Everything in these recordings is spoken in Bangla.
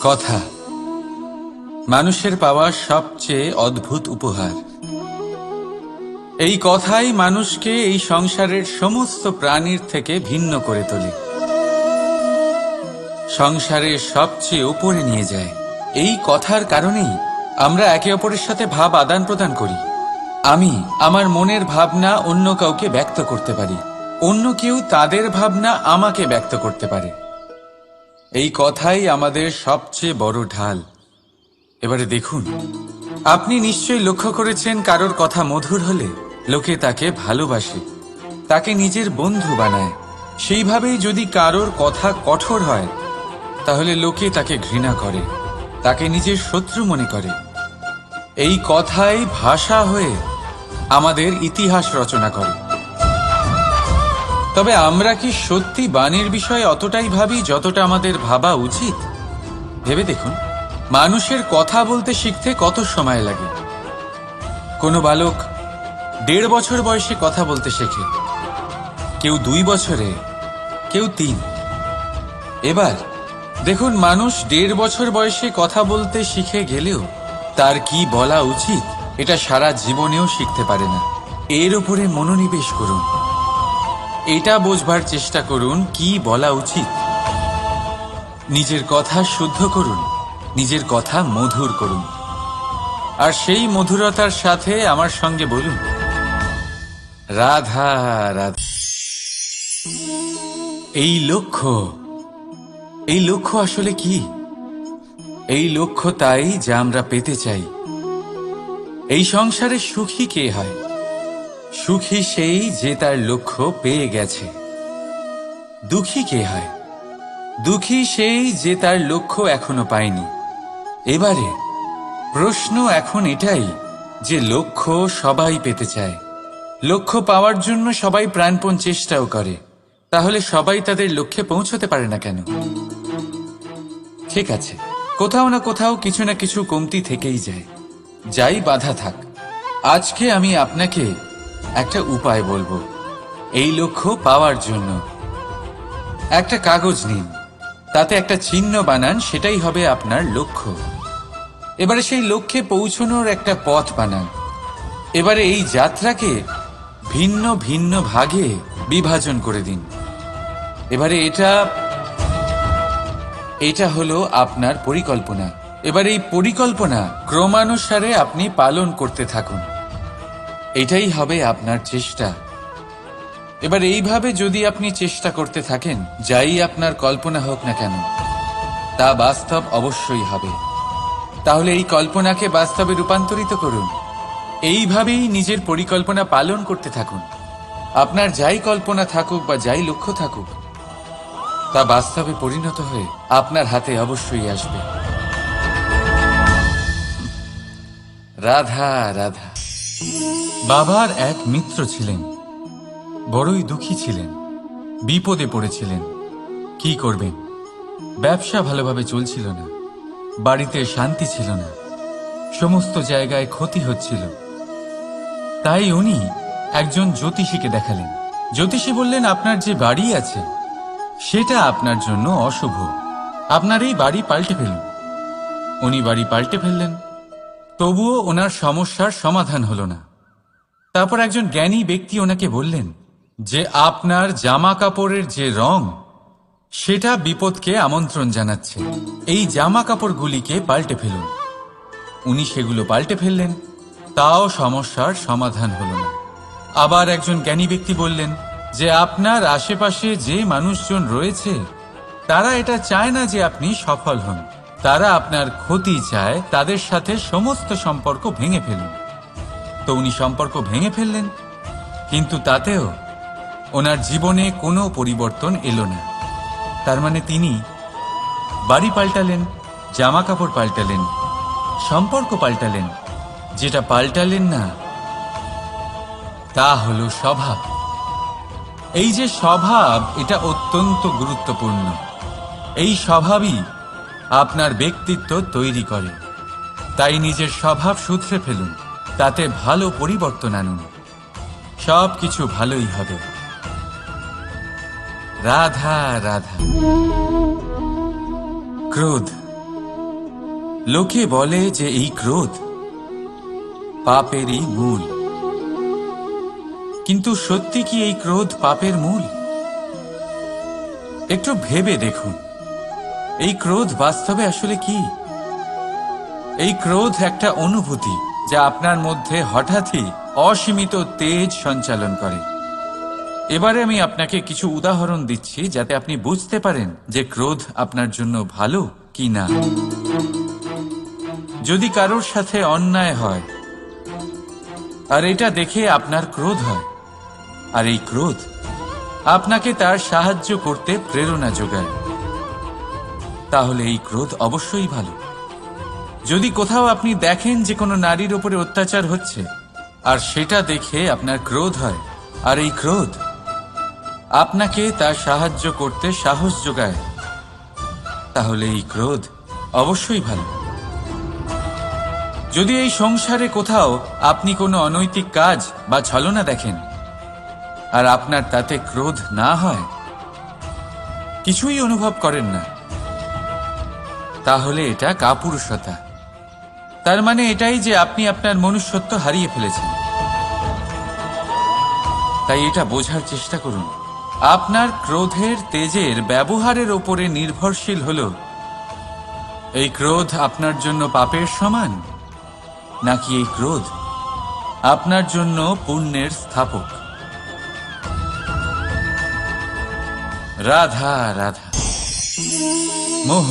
কথা মানুষের পাওয়া সবচেয়ে অদ্ভুত উপহার। এই কথাই মানুষকে এই সংসারের সমস্ত প্রাণীর থেকে ভিন্ন করে তোলে, সংসারের সবচেয়ে উপরে নিয়ে যায়। এই কথার কারণেই আমরা একে অপরের সাথে ভাব আদান প্রদান করি। আমি আমার মনের ভাবনা অন্য কাউকে ব্যক্ত করতে পারি, অন্য কেউ তাদের ভাবনা আমাকে ব্যক্ত করতে পারে। এই কথাই আমাদের সবচেয়ে বড় ঢাল। এবারে দেখুন, আপনি নিশ্চয়ই লক্ষ্য করেছেন, কারোর কথা মধুর হলে লোকে তাকে ভালোবাসে, তাকে নিজের বন্ধু বানায়। সেইভাবেই যদি কারোর কথা কঠোর হয়, তাহলে লোকে তাকে ঘৃণা করে, তাকে নিজের শত্রু মনে করে। এই কথাই ভাষা হয়ে আমাদের ইতিহাস রচনা করে। তবে আমরা কি সত্যি বাণীর বিষয়ে অতটাই ভাবি যতটা আমাদের ভাবা উচিত? ভেবে দেখুন, মানুষের কথা বলতে শিখতে কত সময় লাগে। কোনো বালক 1.5 বছর বয়সে কথা বলতে শেখে, কেউ 2 বছরে, কেউ 3। এবার দেখুন, মানুষ 1.5 বছর বয়সে কথা বলতে শিখে গেলেও তার কি বলা উচিত এটা সারা জীবনেও শিখতে পারে না। এর উপরে মনোনিবেশ করুন, এটা বোঝবার চেষ্টা করুন কি বলা উচিত। নিজের কথা শুদ্ধ করুন, নিজের কথা মধুর করুন, আর সেই মধুরতার সাথে আমার সঙ্গে বলুন, রাধা রাধা। এই লক্ষ্য আসলে কি? এই লক্ষ্য তাই যা আমরা পেতে চাই। এই সংসারে সুখী কে হয়? সুখী সেই যে তার লক্ষ্য পেয়ে গেছে। দুঃখী কে হয়? দুঃখী সেই যে তার লক্ষ্য এখনো পায়নি। এবারে প্রশ্ন এখন এটাই যে লক্ষ্য সবাই পেতে চায়, লক্ষ্য পাওয়ার জন্য সবাই প্রাণপণ চেষ্টাও করে, তাহলে সবাই তাদের লক্ষ্যে পৌঁছতে পারে না কেন? ঠিক আছে, কোথাও না কোথাও কিছু না কিছু কমতি থেকেই যায়, যাই বাধা থাক। আজকে আমি আপনাকে একটা উপায় বলবো এই লক্ষ্য পাওয়ার জন্য। একটা কাগজ নিন, তাতে একটা চিহ্ন বানান, সেটাই হবে আপনার লক্ষ্য। এবারে সেই লক্ষ্যে পৌঁছানোর একটা পথ বানান। এবারে এই যাত্রাকে ভিন্ন ভিন্ন ভাগে বিভাজন করে দিন। এবারে এটা হলো আপনার পরিকল্পনা। এবার এই পরিকল্পনা ক্রমানুসারে আপনি পালন করতে থাকুন, এটাই হবে আপনার চেষ্টা। এবার এইভাবে যদি আপনি চেষ্টা করতে থাকেন, যাই আপনার কল্পনা হোক না কেন, তা বাস্তব অবশ্যই হবে। তাহলে এই কল্পনাকে বাস্তবে রূপান্তরিত করুন। এইভাবেই নিজের পরিকল্পনা পালন করতে থাকুন। আপনার যাই কল্পনা থাকুক বা যাই লক্ষ্য থাকুক, তা বাস্তবে পরিণত হয়ে আপনার হাতে অবশ্যই আসবে। রাধা রাধা। বাবার এক মিত্র ছিলেন, বড়ই দুঃখী ছিলেন, বিপদে পড়েছিলেন। কি করবেন? ব্যবসা ভালোভাবে চলছিল না, বাড়িতে শান্তি ছিল না, সমস্ত জায়গায় ক্ষতি হচ্ছিল। তাই উনি একজন জ্যোতিষীকে দেখালেন। জ্যোতিষী বললেন, আপনার যে বাড়ি আছে সেটা আপনার জন্য অশুভ, আপনার এই বাড়ি পাল্টে ফেলুন। উনি বাড়ি পাল্টে ফেললেন, তবুও ওনার সমস্যার সমাধান হলো না। তারপর একজন জ্ঞানী ব্যক্তি ওনাকে বললেন যে আপনার জামা কাপড়ের যে রং, সেটা বিপদকে আমন্ত্রণ জানাচ্ছে, এই জামা কাপড়গুলিকে পাল্টে ফেলুন। উনি সেগুলো পাল্টে ফেললেন, তাও সমস্যার সমাধান হলো না। আবার একজন জ্ঞানী ব্যক্তি বললেন যে আপনার আশেপাশে যে মানুষজন রয়েছে, তারা এটা চায় না যে আপনি সফল হন, তারা আপনার ক্ষতি চায়, তাদের সাথে সমস্ত সম্পর্ক ভেঙে ফেলুন। তো উনি সম্পর্ক ভেঙে ফেললেন, কিন্তু তাতেও ওনার জীবনে কোনো পরিবর্তন এলো না। তার মানে তিনি বাড়ি পাল্টালেন, জামা কাপড় পাল্টালেন, সম্পর্ক পাল্টালেন, যেটা পাল্টালেন না তা হলো স্বভাব। এই যে স্বভাব, এটা অত্যন্ত গুরুত্বপূর্ণ। এই স্বভাবই আপনার ব্যক্তিত্ব তৈরি করে। তাই নিজের স্বভাব শুধরে ফেলুন, তাতে ভালো পরিবর্তন আনুন, সব কিছু ভালোই হবে। রাধা রাধা। ক্রোধ লোকে বলে যে এই ক্রোধ পাপেরই মূল, কিন্তু সত্যি কি এই ক্রোধ পাপের মূল? একটু ভেবে দেখুন, এই ক্রোধ বাস্তবে আসলে কি? এই ক্রোধ একটা অনুভূতি যা আপনার মধ্যে হঠাৎই অসীমিত তেজ সঞ্চালন করে। এবারে আমি আপনাকে কিছু উদাহরণ দিচ্ছি যাতে আপনি বুঝতে পারেন যে ক্রোধ আপনার জন্য ভালো কি না। যদি কারোর সাথে অন্যায় হয় আর এটা দেখে আপনার ক্রোধ হয়, আর এই ক্রোধ আপনাকে তার সাহায্য করতে প্রেরণা যোগায়, তাহলে এই ক্রোধ অবশ্যই ভালো। যদি কোথাও আপনি দেখেন যে কোনো নারীর উপরে অত্যাচার হচ্ছে আর সেটা দেখে আপনার ক্রোধ হয়, আর এই ক্রোধ আপনাকে তার সাহায্য করতে সাহস যোগায়, তাহলে এই ক্রোধ অবশ্যই ভালো। যদি এই সংসারে কোথাও আপনি কোনো অনৈতিক কাজ বা ছলনা দেখেন আর আপনার তাতে ক্রোধ না হয়, কিছুই অনুভব করেন না, তাহলে এটা কাপুরুষতা। তার মানে এটাই যে আপনি আপনার মনুষ্যত্ব হারিয়ে ফেলেছেন। তাই এটা বোঝার চেষ্টা করুন, আপনার ক্রোধের তেজের ব্যবহারের ওপরে নির্ভরশীল হল এই ক্রোধ আপনার জন্য পাপের সমান, নাকি এই ক্রোধ আপনার জন্য পুণ্যের স্থাপক। রাধা রাধা। মোহ।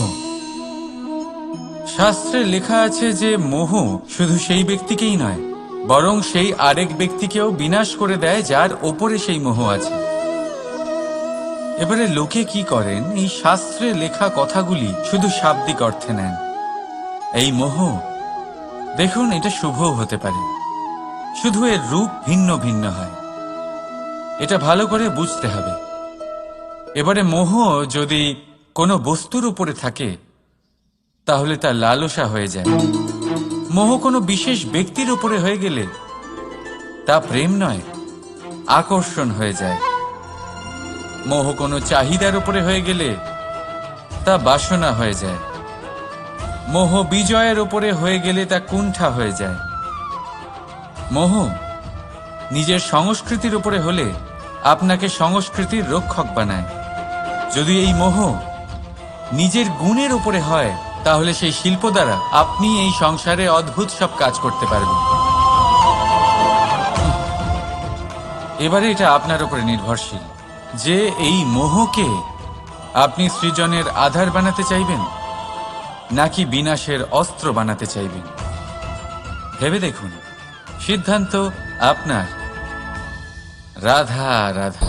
শাস্ত্রে লেখা আছে যে মোহ শুধু সেই ব্যক্তিকেই নয়, বরং সেই আরেক ব্যক্তিকেও বিনাশ করে দেয় যার ওপরে সেই মোহ আছে। এবারে লোকে কি করেন, এই শাস্ত্রে লেখা কথাগুলি শুধু শাব্দিক অর্থে নেন। এই মোহ, দেখুন, এটা শুভও হতে পারে, শুধু এর রূপ ভিন্ন ভিন্ন হয়। এটা ভালো করে বুঝতে হবে। এবারে মোহ যদি কোনো বস্তুর উপরে থাকে তাহলে তা লালসা হয়ে যায়। মোহ কোনো বিশেষ ব্যক্তির উপরে হয়ে গেলে তা প্রেম নয়, আকর্ষণ হয়ে যায়। মোহ কোনো চাহিদার উপরে হয়ে গেলে তা বাসনা হয়ে যায়। মোহ বিজয়ের উপরে হয়ে গেলে তা কুণ্ঠা হয়ে যায়। মোহ নিজের সংস্কৃতির উপরে হলে আপনাকে সংস্কৃতির রক্ষক বানায়। যদি এই মোহ নিজের গুণের উপরে হয়, তাহলে সেই শিল্প দ্বারা আপনি এই সংসারে অদ্ভুত সব কাজ করতে পারবেন। এবারে এটা আপনার উপরে নির্ভরশীল যে এই মোহকে আপনি সৃজনের আধার বানাতে চাইবেন নাকি বিনাশের অস্ত্র বানাতে চাইবেন। ভেবে দেখুন, সিদ্ধান্ত আপনার। রাধা রাধা।